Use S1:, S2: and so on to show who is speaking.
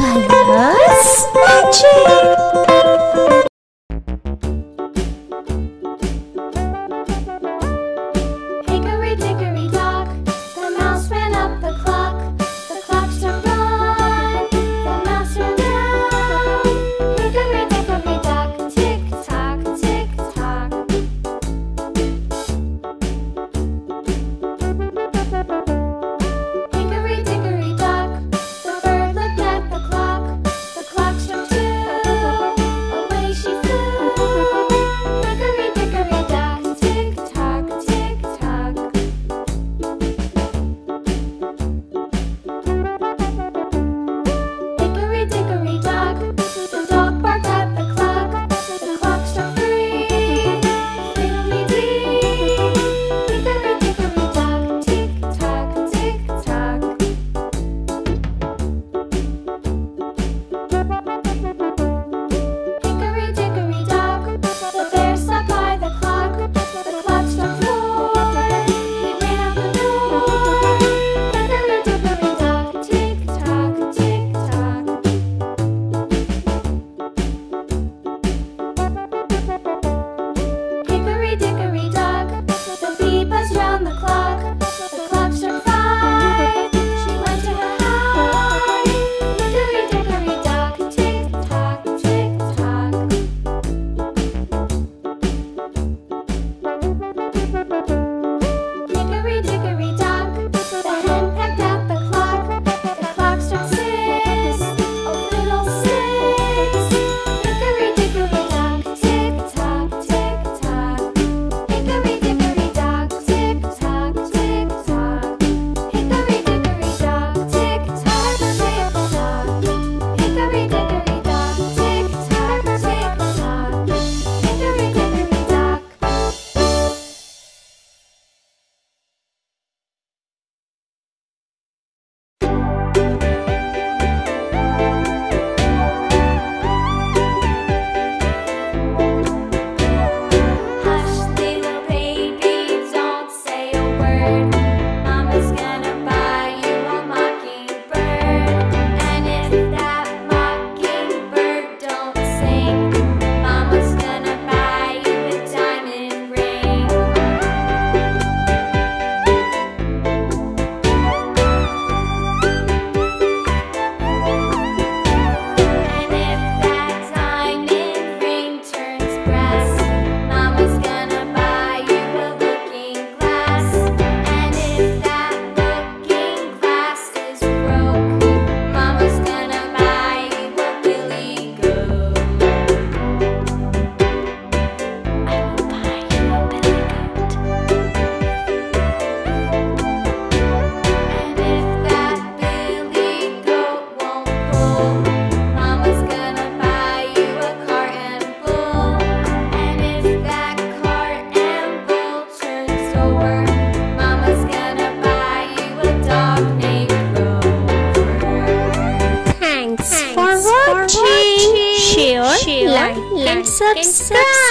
S1: Colors magic.
S2: Hickory dickory dock, the mouse ran up the clock. The clock struck one, the mouse ran down. Hickory dickory dock, tick tock, tick tock. Hickory dickory dock, the bird looked at the clock. The clock struck two, away she flew. Hickory dickory dock, tick tock, tick tock. Hickory dickory dock, the dog barked at the clock. The clock struck three, fiddly-dee. Hickory dickory dock, tick tock, tick tock. Hickory dickory dock, the bear sat by the clock. The clock struck four, he ran out the door. Hickory dickory dock, tick tock, tick tock. Hickory dickory dock, the bee buzzed round the clock. The clock struck five, she went to her hive. Hickory dickory dock, tick tock, tick tock. Hickory dickory dock, the hen pecked at the clock. The clock struck six, oh fiddlesticks. Hickory dickory dock, tick tock, tick tock. Hickory dickory dock, tick tock, tick tock. Hickory dickory dock, tick tock, tick tock. Hickory dickory dock, tick tock, tick tock. Hickory dickory dock. Hush, little baby, don't say a word. Mama's gonna buy you a mockingbird. And if that mockingbird don't sing, Mama's gonna buy you a diamond ring. And if that diamond ring turns brass, Mama's gonna buy you a looking glass. And if that looking glass is broke, Mama's gonna buy you a billy goat. I will buy you a billy goat. And if that billy goat won't pull, Mama's gonna buy you a cart and bull. And if that cart and bull turns over, Mama's gonna buy you a dog named Rover.
S1: Thanks for watching. Share, like, and subscribe.